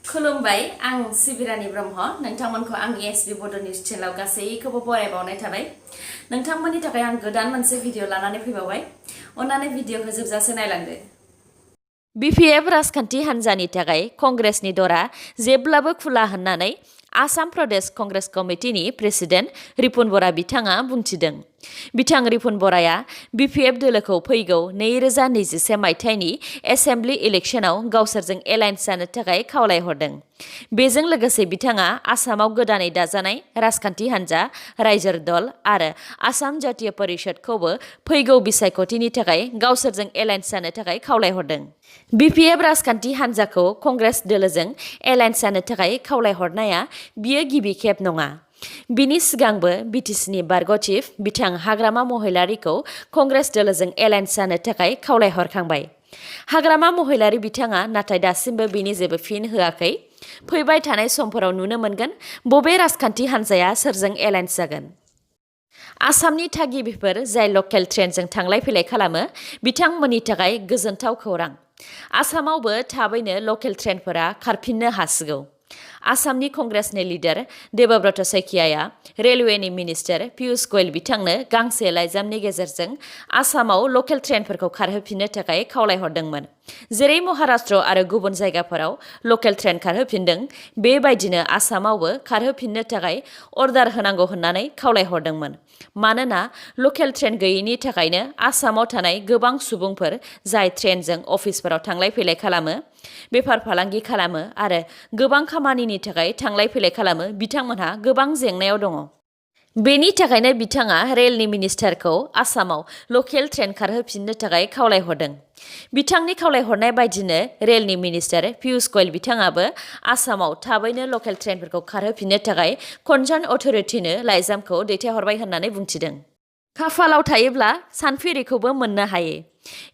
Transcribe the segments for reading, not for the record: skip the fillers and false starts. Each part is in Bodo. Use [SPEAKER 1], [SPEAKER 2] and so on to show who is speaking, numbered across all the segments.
[SPEAKER 1] खुलुमबाय आं सिबिरानि ब्रह्म नोंथांमोनखौ आंनि एसबी बड' निउज चेनेलाव गासैखौबो बरायबावनाय थाबाय नोंथांमोननि थाखाय आं गोदान मोनसे भिडिअ लानानै फैबावबाय अन्नानै भिडिअखौ जोबजासे नायलांदो बिपिएफ राजखान्थि हान्जानि थाखाय कंग्रेसनि दरा जेब्लाबो खुला होननानै आसाम प्रदेश कंग्रेस कमिटिनि प्रेसिडेन्ट रिपुन बरा बिथाङा बुंथिदों। बिथां रिपुन बराया बिपिएफ दोलोखौ फैगौ 2021 मायथाइनि एसेम्बलि इलेक्शनाव गावसोरजों एलायन्स जानो थाखाय खावलायहरदों। बेजों लोगोसे बिथाङा आसामाव गोदानै दाजानाय राजखान्थि हान्जा राइजो दल आरो आसाम जातीय परिषदखौबो फैगौ बिसायख'थिनि थाखाय गावसोरजों एलायन्स जानो थाखाय खावलायहरदों। बिपिएफ राजखान्थि हान्जाखौ कंग्रेस दोलोजों एलायन्स जानो थाखाय खावलायहरनाया बियो गिबि खेब नङा। बिनि सिगांबो बिटिसिनि बारग' चिफ बिथां हाग्रामा महिलारिखौ कंग्रेस दोलोजों एलायन्स जानो थाखाय खावलायहरखांबाय। हाग्रामा महिलारि बिथाङा नाथाय दासिमबो बिनि जेबो फिन होआखै। फैबाय थानाय समफोराव नुनो मोनगोन बबे राजखान्थि हान्जाया सोरजों एलायन्स जागोन। आसामनि थागिबिफोर जाय लकेल ट्रेनजों थांलाय फैलाय खालामो बिथांमोननि थाखाय गोजोनथाव खौरां। आसामावबो थाबैनो लकेल ट्रेनफोरा खारफिननो हासिगौ। आसामनि कंग्रेसनि लिडार देबब्रत सैकियाया रेलवेनि मिनिस्टार पियुष गयल बिथांनो गांसे लाइजामनि गेजेरजों आसामाव लकेल ट्रेनफोरखौ खारहोफिननो थाखाय खावलायहरदोंमोन। जेरै महाराष्ट्र आरो गुबुन जायगाफोराव लकेल ट्रेन खारहोफिनदों बेबायदिनो आसामावबो खारहोफिननो थाखाय अर्डार होनांगौ होननानै खावलायहरदोंमोन। मानोना लकेल ट्रेन गैयैनि थाखायनो आसामाव थानाय गोबां सुबुंफोर जाय ट्रेनजों अफिसफोराव थांलाय फैलाय खालामो, बेफार फालांगि खालामो आरो गोबां खामानिनि थाखाय थांलाय फैलाय खालामो बिथांमोनहा गोबां जेंनायाव दङ। बेनि थाखायनो बिथाङा रेलनि मिनिस्टारखौ आसामाव लकेल ट्रेन खारहोफिननो थाखाय खावलायहरदों। बिथांनि खावलायहरनाय बायदिनो रेलनि मिनिस्टार पियुष गयल बिथाङाबो आसामाव थाबैनो लकेल ट्रेनफोरखौ खारहोफिननो थाखाय कनसार्न अथ'रिटिनो लाइजामखौ दैथायहरबाय होननानै बुंथिदों। खाफालाव थायोब्ला सानफेरिखौबो मोननो हायो।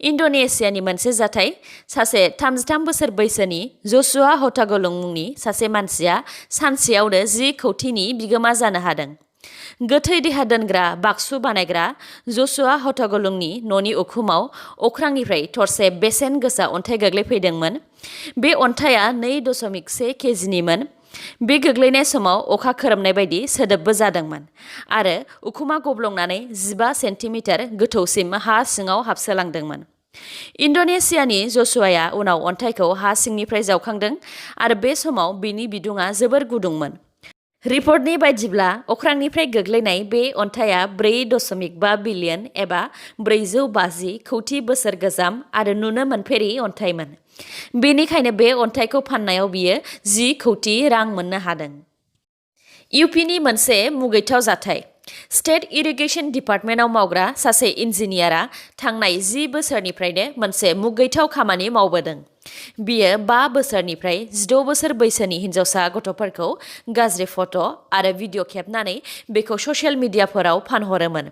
[SPEAKER 1] इन्ड'नेसियानि मोनसे जाथाय सासे 33 बोसोर बैसोनि जसुआ हटागलुं मुंनि सासे मानसिया सानसेयावनो 10 कौटिनि बिगोमा जानो हादों। गोथै देहा दोनग्रा बाक्सु बानायग्रा जसुआ हटागलुंनि न'नि उखुमाव अख्रांनिफ्राय थरसे बेसेन गोसा अन्थाइ गोग्लैफैदोंमोन। बे अन्थाइआ 2.1 केजिनिमोन। बे गोग्लैनाय समाव अखा खोरोमनाय बायदि सोदोबबो जादोंमोन आरो उखुमा गब्लंनानै 15 सेन्टिमिटार गोथौसिम हा सिङाव हाबसोलांदोंमोन। इन्ड'नेसियानि जसुआया उनाव अन्थाइखौ हा सिंनिफ्राय जावखांदों आरो बे समाव बिनि बिदुङा जोबोर गुदुंमोन। रिपर्टनि बायदिब्ला अख्रांनिफ्राय गोग्लैनाय बे अन्थाइआ 4.5 बिलियन एबा 450 कौटि बोसोर गोजाम आरो नुनो मोनफेरि अन्थाइमोन। बेनिखायनो बे अन्थाइखौ फाननायाव बियो 10 कौटि रां मोननो हादों। इउपिनि मोनसे मुगैथाव जाथाय। स्टेट इरिगेशन डिपार्टमेन्टआव मावग्रा सासे इन्जिनियारा थांनाय 10 बोसोरनिफ्रायनो मोनसे मुगैथाव खामानि मावबोदों। बियो 5 बोसोरनिफ्राय 16 बोसोर बैसोनि हिन्जावसा गथ'फोरखौ गाज्रि फट' आरो भिडिअ खेबनानै बेखौ ससियेल मिडियाफोराव फानहरोमोन।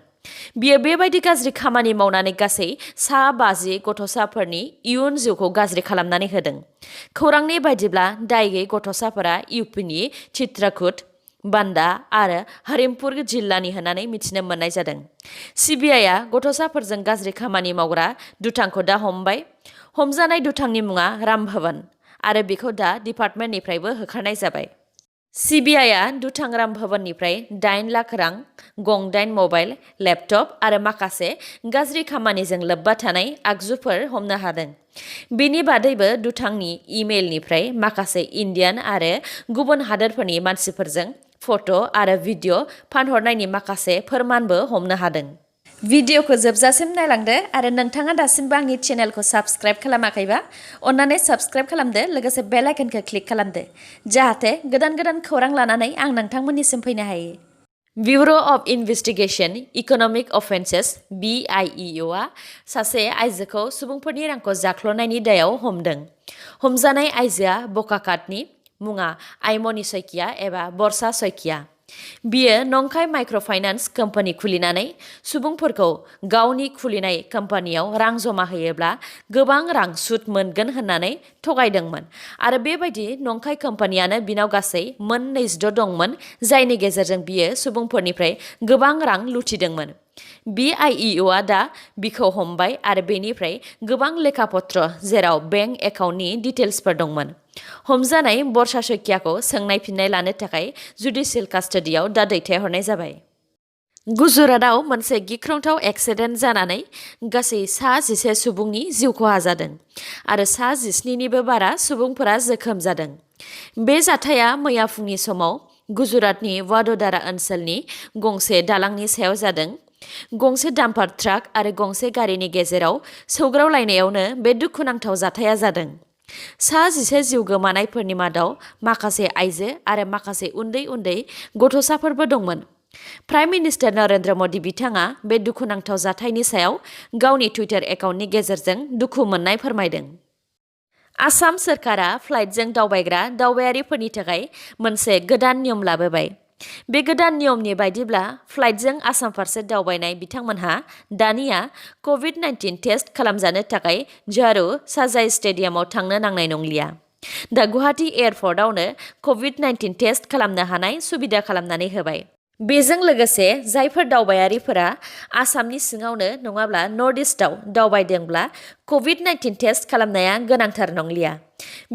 [SPEAKER 1] बियो बेबायदि गाज्रि खामानि मावनानै गासै 50 गथ'साफोरनि इयुन जिउखौ गाज्रि खालामनानै होदों। खौरांनि बायदिब्ला दाय गैयै गथ'साफोरा इउपिनि चित्रकुट, बान्दा आरो हरिमपुर जिल्लानि होननानै मिथिनो मोननाय जादों। सिबिआइआ गथ'साफोरजों गाज्रि खामानि मावग्रा दुथांखौ दा हमबाय। हमजानाय दुथांनि मुङा राम भवन आरो बेखौ दा डिपार्टमेन्टनिफ्रायबो होखारनाय जाबाय। सिबिआइआ दुथां राम भवननिफ्राय 8 लाख रां, गं 8 मबाइल, लेपटप आरो माखासे गाज्रि खामानिजों लोब्बा थानाय आगजुफोर हमनो हादों। बेनि बादैबो दुथांनि इमेलनिफ्राय माखासे इन्डियान आरो गुबुन हादोरफोरनि मानसिफोरजों फट' आरो भिडिअ फानहरनायनि माखासे फोरमानबो हमनो हादों। भिडिअखौ जोबजासिम नायलांदो आरो नोंथाङा दासिमबो आंनि चेनेलखौ साबस्क्राइब खालामाखैबा अन्नानै साबस्क्राइब खालामदो लोगोसे बेल आइकनखौ क्लिक खालामदो जाहाथे गोदान गोदान खौरां लानानै आं नोंथांमोननिसिम फैनो हायो। Bureau' of investigation economic offences BIEO सासे आइजोखौ सुबुंफोरनि रांखौ जाख्ल'नायनि दायाव हमदों। हमजानाय आइजोआ बकाकाटनि, मुङा आइमनि सैकिया एबा बर्षा सैकिया। बियो नंखाय माइक्र'फाइनान्स कम्पानि खुलिनानै सुबुंफोरखौ गावनि खुलिनाय कम्पानियाव रां जमा होयोब्ला गोबां रां सुद मोनगोन होननानै थगायदोंमोन आरो बेबायदि नंखाय कम्पानियानो बिनाव गासै 26 दंमोन जायनि गेजेरजों बियो सुबुंफोरनिफ्राय गोबां रां लुथिदोंमोन। BIEO दा बिखौ हमबाय आरो बेनिफ्राय गोबां लेखापत्र जेराव बेंक एकाउन्टनि डिटेल्सफोर दंमोन। हमजानाय बर्षा शइकियाखौ सोंनाय फिननाय लानो थाखाय जुडिशियेल कास्टडियाव दा दैथायहरनाय जाबाय। गुजरातआव मोनसे गिख्रंथाव एक्सिडेन्ट जानानै गासै 11 सुबुंनि जिउ खहा जादों आरो 17निबो बारा सुबुंफोरा जोखोम जादों। बे जाथाया मैया फुंनि समाव गुजरातनि वाड'दारा ओनसोलनि गंसे दालांनि सायाव जादों। गंसे डाम्पार ट्राक आरो गंसे गारिनि गेजेराव सौग्रावलायनायावनो बे दुखुनांथाव जाथाया जादों। 11 जिउ गोमानायफोरनि मादाव माखासे आइजो आरो माखासे उन्दै उन्दै गथ'साफोरबो दंमोन। प्राइम मिनिस्टार नरेन्द्र मदि बिथाङा बे दुखुनांथाव जाथायनि सायाव गावनि टुइटार एकाउन्टनि गेजेरजों दुखु मोननाय फोरमायदों। आसाम सोरखारा फ्लाइटजों दावबायग्रा दावबायारिफोरनि थाखाय मोनसे गोदान नियम लाबोबाय। बे गोदान नियमनि बायदिब्ला फ्लाइटजों आसाम फारसे दावबायनाय बिथांमोनहा दानिया कभिड-19 टेस्ट खालामजानो थाखाय झारु साजाय स्टेडियामाव थांनो नांनाय नंलिया। दा गुवाहाटी एयारपर्टआवनो कभिड-19 टेस्ट खालामनो हानाय सुबिदा खालामनानै होबाय। बेजों लोगोसे जायफोर दावबायारिफोरा आसामनि सिङावनो नङाब्ला नर्थ इस्टआव दावबायदोंब्ला कभिड-19 टेस्ट खालामनाया गोनांथार नंलिया।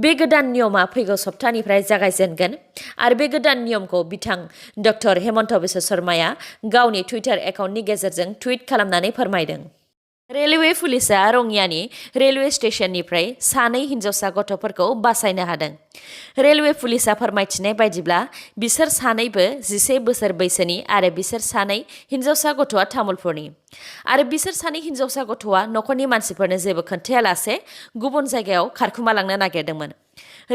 [SPEAKER 1] बे गोदान नियमा फैगौ सप्तानिफ्राय जागायजेनगोन आरो बे गोदान नियमखौ बिथां डक्टर हेमन्त बिश्व शर्माया गावनि टुइटार एकाउन्टनि गेजेरजों टुइट खालामनानै फोरमायदों। रेलवे पुलिसआ रङियानि रेलवे स्टेशननिफ्राय 2 हिनजावसा गथ'फोरखौ बासायनो हादों। रेलवे पुलिसआ फोरमायथिनाय बायदिब्ला बिसोर 2बो 11 बोसोर बैसोनि आरो बिसोर 2 हिनजावसा गथ'आ तामुलपुरनि आरो बिसोर 2 हिनजावसा गथ'आ नखरनि मानसिफोरनो जेबो खोन्थायालासे गुबुन जायगायाव खारखुमालांनो नागिरदोंमोन।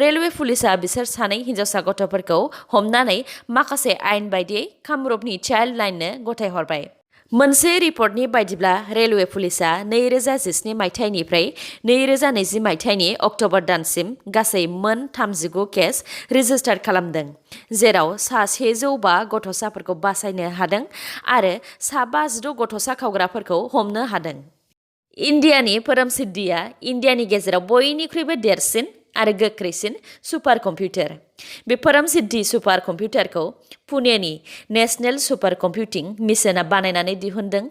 [SPEAKER 1] रेलवे पुलिसआ बिसोर 2 हिनजावसा गथ'फोरखौ हमनानै माखासे आयेन बायदियै कामरुपनि चाइल्ड लाइननो गथायहरबाय। मोनसे रिपर्टनि बायदिब्ला रेलवे पुलिसआ 2017 मायथाइनिफ्राय 2020 मायथाइनि अक्ट'बर दानसिम गासै मोन 39 केस रेजिस्टार खालामदों, जेराव 105 गथ'साफोरखौ बासायनो हादों आरो 52 गथ'सा खावग्राफोरखौ हमनो हादों। इन्डियानि परमसिद्धिआ इन्डियानि गेजेराव बयनिख्रुइबो देरसिन आरो गोख्रैसिन सुपार कम्पिउटार। बे परमसिद्धि सुपार कम्पिउटारखौ पुनेनि नेशनेल सुपार कम्पिउटिं मिशनआ बानायनानै दिहुनदों।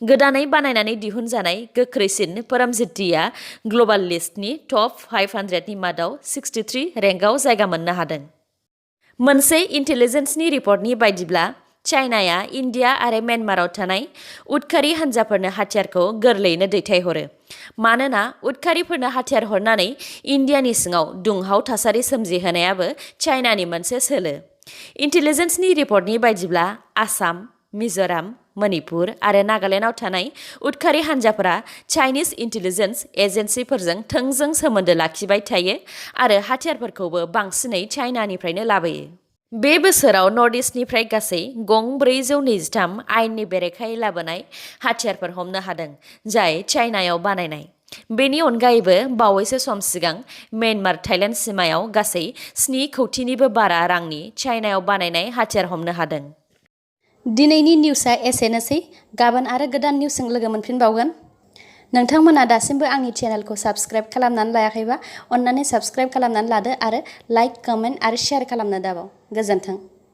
[SPEAKER 1] गोदानै बानायनानै दिहुनजानाय गोख्रैसिन परमसिद्धिआ ग्ल'बाल लिस्टनि टप 500नि मादाव 63 रेंकआव जायगा मोननो हादों। मोनसे इन्टेलिजेन्सनि रिपर्टनि बायदिब्ला चाइनाया इन्डिया आरो म्यानमाराव थानाय उदखारि हान्जाफोरनो हाथियारखौ गोरलैयैनो दैथायहरो, मानोना उदखारिफोरनो हाथियार हरनानै इन्डियानि सिङाव दुंहाव थासारि सोमजिहोनायाबो चाइनानि मोनसे सोलो। इन्टेलिजेन्सनि रिपर्टनि बायदिब्ला आसाम, मिज'राम, मणिपुर आरो नागालेन्डआव थानाय उदखारि हान्जाफोरा चाइनिज इन्टेलिजेन्स एजेन्सिफोरजों थोंजों सोमोन्दो लाखिबाय थायो आरो हाथियारफोरखौबो बांसिनै चाइनानिफ्रायनो लाबोयो। बे बोसोराव नर्थ इस्टनिफ्राय गासै गं 423 आयेननि बेरेखायै लाबोनाय हाथियारफोर हमनो हादों, जाय चाइनायाव बानायनाय। बेनि अनगायैबो बावैसो सम सिगां म्यानमार थाइलेन्ड सिमायाव गासै 7 कौटिनिबो बारा रांनि चाइनायाव बानायनाय हाथियार हमनो हादों।
[SPEAKER 2] दिनैनि निउसआ एसेनोसै। गाबोन आरो गोदान निउसजों लोगो मोनफिनबावगोन। नोंथांमोना दासिमबो आंनि चेनेलखौ साबस्क्राइब खालामनानै लायाखैबा अन्नानै साबस्क्राइब खालामनानै लादो आरो लाइक, कमेन्ट आरो शेयार खालामनो दाबाव। गोजोन्थों।